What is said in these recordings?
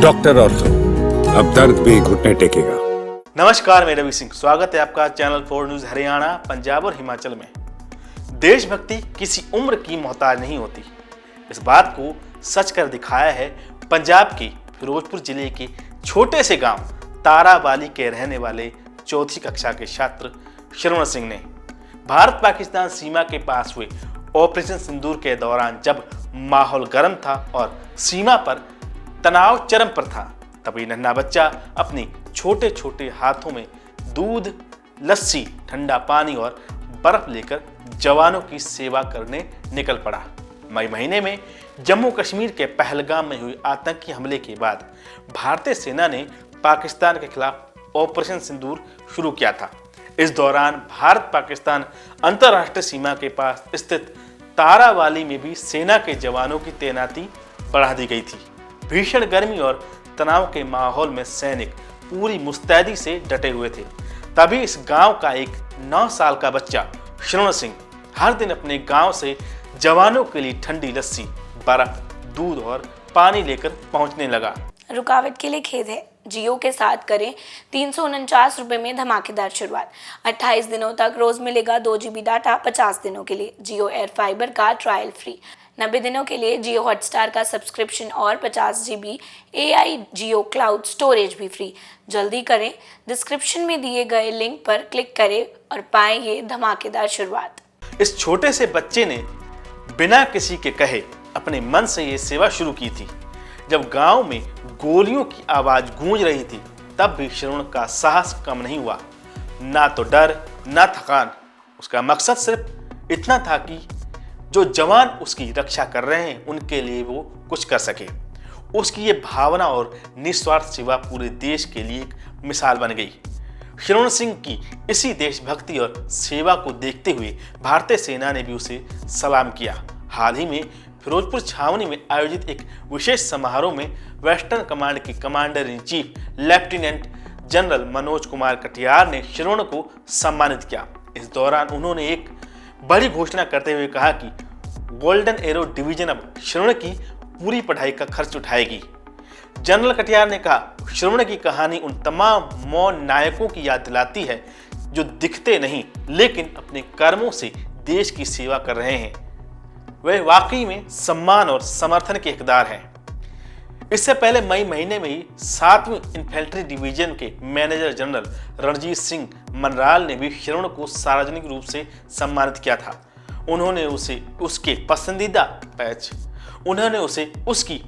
Doctor ortho, अब दर्द भी घुटने टेकेगा। नमस्कार, मैं रवि सिंह। स्वागत है आपका चैनल 4 न्यूज हरियाणा, पंजाब और हिमाचल में। देशभक्ति किसी उम्र की मोहताज नहीं होती। इस बात को सच कर दिखाया है पंजाब के फिरोजपुर जिले के छोटे से गांव ताराबाली के रहने वाले चौथी कक्षा के छात्र श्रवण सिंह ने। भारत पाकिस्तान सीमा के पास हुए ऑपरेशन सिंदूर के दौरान जब माहौल गर्म था और सीमा पर तनाव चरम पर था, तभी नन्हा बच्चा अपने छोटे छोटे हाथों में दूध, लस्सी, ठंडा पानी और बर्फ लेकर जवानों की सेवा करने निकल पड़ा। मई महीने में जम्मू कश्मीर के पहलगाम में हुए आतंकी हमले के बाद भारतीय सेना ने पाकिस्तान के खिलाफ ऑपरेशन सिंदूर शुरू किया था। इस दौरान भारत पाकिस्तान अंतर्राष्ट्रीय सीमा के पास स्थित तारावाली में भी सेना के जवानों की तैनाती बढ़ा दी गई थी। भीषण गर्मी और तनाव के माहौल में सैनिक पूरी मुस्तैदी से डटे हुए थे। तभी इस गांव का एक 9 साल का बच्चा श्रवण सिंह हर दिन अपने गांव से जवानों के लिए ठंडी लस्सी, बर्फ, दूध और पानी लेकर पहुंचने लगा। रुकावट के लिए खेद है। जियो के साथ करें 349 रुपए में धमाकेदार शुरुआत। 28 दिनों तक रोज मिलेगा 2 GB डाटा 50 दिनों के लिए। जियो एयर फाइबर का ट्रायल फ्री। 90 दिनों के लिए जियो हॉटस्टार का सब्सक्रिप्शन और 50 GB AI जियो क्लाउड स्टोरेज भी फ्री। जल्दी करें, डिस्क्रिप्शन में दिए गए लिंक पर क्लिक करें और पाएं ये धमाकेदार शुरुआत। इस छोटे से बच्चे ने बिना किसी के कहे अपने मन से ये सेवा शुरू की थी। जब गांव में गोलियों की आवाज गूंज रही थी, तब भी श्रवण का साहस कम नहीं हुआ। ना तो डर, ना थकान। उसका मकसद सिर्फ इतना था कि जो जवान उसकी रक्षा कर रहे हैं, उनके लिए वो कुछ कर सके। उसकी ये भावना और निस्वार्थ सेवा पूरे देश के लिए एक मिसाल बन गई। श्रवण सिंह की इसी देशभक्ति और सेवा को देखते हुए भारतीय सेना ने भी उसे सलाम किया। हाल ही में फिरोजपुर छावनी में आयोजित एक विशेष समारोह में वेस्टर्न कमांड के commander in chief lieutenant general Manoj Kumar Katiyar ने श्रवण को सम्मानित किया। इस दौरान उन्होंने एक बड़ी घोषणा करते हुए कहा कि गोल्डन एरो डिवीजन अब श्रवण की पूरी पढ़ाई का खर्च उठाएगी। जनरल कटियार ने कहा, श्रवण की कहानी उन तमाम मौन नायकों की याद दिलाती है जो दिखते नहीं लेकिन अपने कर्मों से देश की सेवा कर रहे हैं। वे वाकई में सम्मान और समर्थन के हकदार हैं। इससे पहले मई महीने में ही 7वीं इन्फेंट्री डिवीजन के मैनेजर जनरल रणजीत सिंह मनराल ने भी श्रवण को सार्वजनिक रूप से सम्मानित किया था। उन्होंने उसे उसकी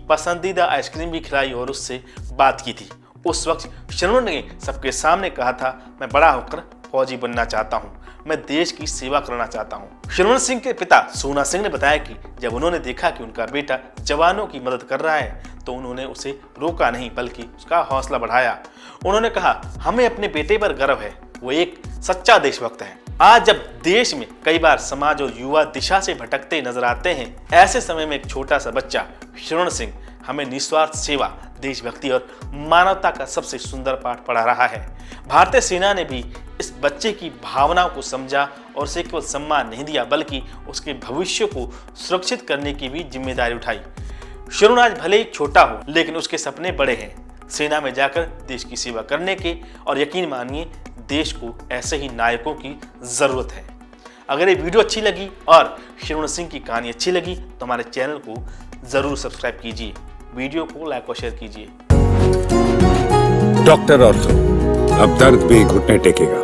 पसंदीदा आइसक्रीम भी खिलाई और उससे बात की थी। उस वक्त श्रवण ने सबके सामने कहा था, मैं बड़ा होकर फौजी बनना चाहता हूँ, मैं देश की सेवा करना चाहता हूँ। श्रवण सिंह के पिता सोना सिंह ने बताया कि जब उन्होंने देखा कि उनका बेटा जवानों की मदद कर रहा है, तो उन्होंने उसे रोका नहीं बल्कि उसका हौसला बढ़ाया। उन्होंने कहा, हमें अपने बेटे पर गर्व है, वो एक सच्चा देशभक्त है। आज जब देश में कई बार समाज और युवा दिशा से भटकते नजर आते हैं, ऐसे समय में एक छोटा सा बच्चा श्रवण सिंह हमें निस्वार्थ सेवा, देशभक्ति और मानवता का सबसे सुंदर पाठ पढ़ा रहा है। भारतीय सेना ने भी इस बच्चे की भावनाओं को समझा और उसे केवल सम्मान नहीं दिया बल्कि उसके भविष्य को सुरक्षित करने की भी जिम्मेदारी उठाई। श्रवण आज भले ही छोटा हो, लेकिन उसके सपने बड़े हैं, सेना में जाकर देश की सेवा करने के। और यकीन मानिए, देश को ऐसे ही नायकों की जरूरत है। अगर ये वीडियो अच्छी लगी और श्रवण सिंह की कहानी अच्छी लगी तो हमारे चैनल को जरूर सब्सक्राइब कीजिए, वीडियो को लाइक और शेयर कीजिए। डॉक्टर ऑर्थो, अब दर्द भी घुटने टेकेगा।